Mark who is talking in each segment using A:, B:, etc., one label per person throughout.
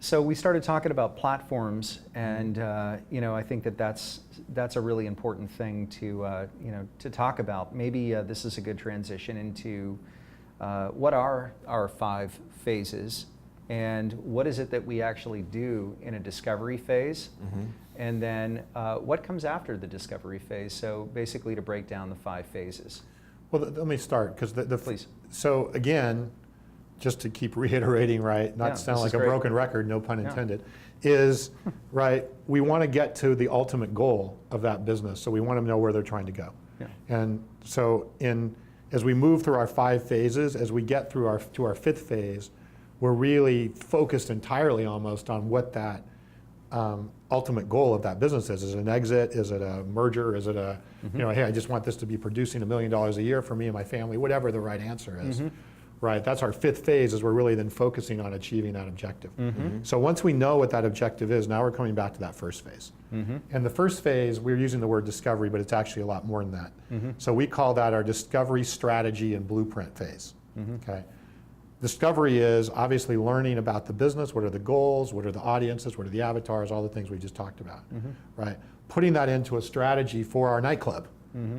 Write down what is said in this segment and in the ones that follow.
A: So we started talking about platforms, and I think that's a really important thing to to talk about. Maybe this is a good transition into what are our 5 phases, and what is it that we actually do in a discovery phase, and then what comes after the discovery phase. So basically, to break down the 5 phases.
B: Well, let me start because
A: Please.
B: So again, just to keep reiterating, right, not to sound like a broken record, no pun intended, is, right, we want to get to the ultimate goal of that business, so we want to know where they're trying to go.
A: Yeah.
B: And so as we move through our 5 phases, as we get through to our 5th phase, we're really focused entirely almost on what that ultimate goal of that business is. Is it an exit? Is it a merger? Is it a, hey, I just want this to be producing $1 million a year for me and my family, whatever the right answer is. Right, that's our 5th phase, is we're really then focusing on achieving that objective. So once we know what that objective is, now we're coming back to that first phase. And the first phase, we're using the word discovery, but it's actually a lot more than that. So we call that our discovery, strategy, and blueprint phase. Okay. Discovery is obviously learning about the business, what are the goals, what are the audiences, what are the avatars, all the things we just talked about. Right. Putting that into a strategy for our nightclub.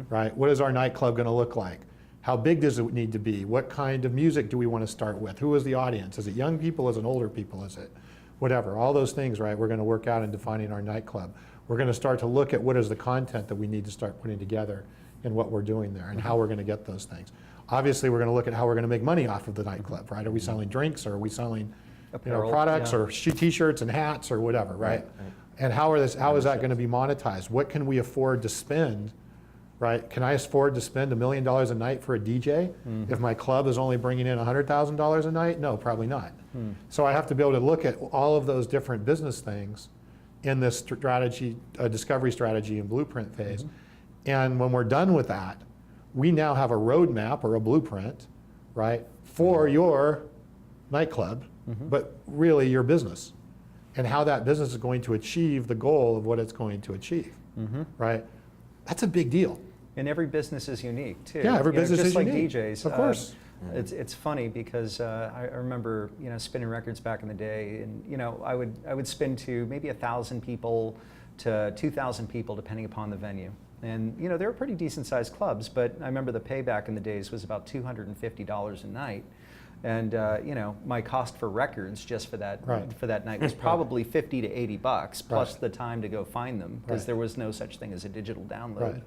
B: Right. What is our nightclub going to look like? How big does it need to be? What kind of music do we want to start with? Who is the audience? Is it young people? Is it older people? Is it whatever? All those things, right? We're going to work out in defining our nightclub. We're going to start to look at what is the content that we need to start putting together in what we're doing there and how we're going to get those things. Obviously, we're going to look at how we're going to make money off of the nightclub, right? Are we selling drinks, or are we selling products, or t-shirts and hats, or whatever, right? And how is that going to be monetized? What can we afford to spend? Right? Can I afford to spend $1 million a night for a DJ if my club is only bringing in $100,000 a night? No, probably not. So I have to be able to look at all of those different business things in this strategy, discovery strategy and blueprint phase. And when we're done with that, we now have a roadmap or a blueprint, right, for your nightclub, but really your business, and how that business is going to achieve the goal of what it's going to achieve, right? That's a big deal.
A: And every business is unique too.
B: Yeah, every business is unique.
A: Just like DJs.
B: Of course.
A: It's funny because I remember spinning records back in the day, and I would spin to maybe 1,000 people to 2,000 people depending upon the venue. And they were pretty decent sized clubs, but I remember the payback in the days was about $250 a night. And my cost for records just for that night was probably $50 to $80 plus the time to go find them, because there was no such thing as a digital download.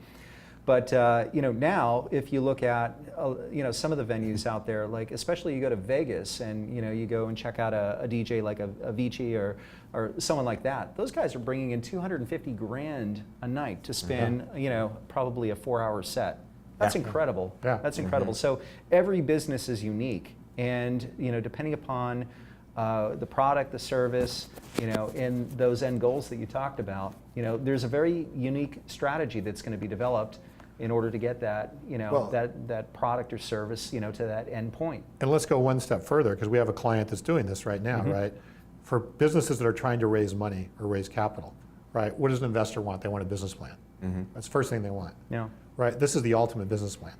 A: But now, if you look at some of the venues out there, like especially you go to Vegas and you go and check out a DJ like a Avicii or someone like that, those guys are bringing in 250 grand a night to spin probably a 4-hour set. That's incredible. That's incredible. So every business is unique, and depending upon the product, the service, and those end goals that you talked about, there's a very unique strategy that's going to be developed in order to get that, that product or service, to that end point.
B: And let's go one step further, because we have a client that's doing this right now, right? For businesses that are trying to raise money or raise capital, right? What does an investor want? They want a business plan. That's the first thing they want. Right? This is the ultimate business plan,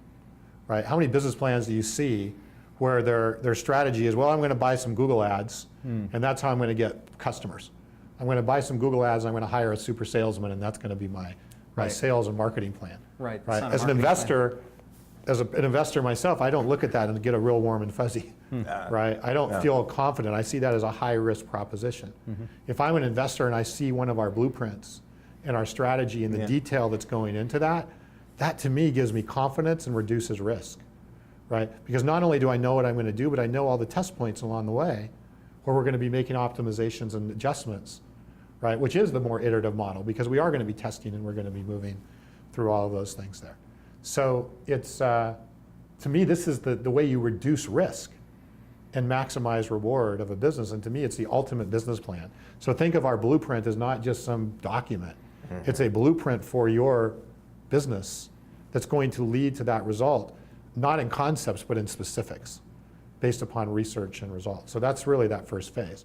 B: right? How many business plans do you see where their strategy is, well, I'm going to buy some Google ads, and that's how I'm going to get customers. I'm going to buy some Google ads, and I'm going to hire a super salesman, and that's going to be my sales and marketing plan.
A: Right.
B: As an investor, an investor myself, I don't look at that and get a real warm and fuzzy. Right? I don't feel confident. I see that as a high risk proposition. If I'm an investor and I see one of our blueprints and our strategy and the detail that's going into that, that to me gives me confidence and reduces risk. Right? Because not only do I know what I'm going to do, but I know all the test points along the way where we're going to be making optimizations and adjustments, right? Which is the more iterative model, because we are going to be testing and we're going to be moving through all of those things there. So it's, to me, this is the way you reduce risk and maximize reward of a business. And to me, it's the ultimate business plan. So think of our blueprint as not just some document. It's a blueprint for your business that's going to lead to that result, not in concepts, but in specifics, based upon research and results. So that's really that first phase.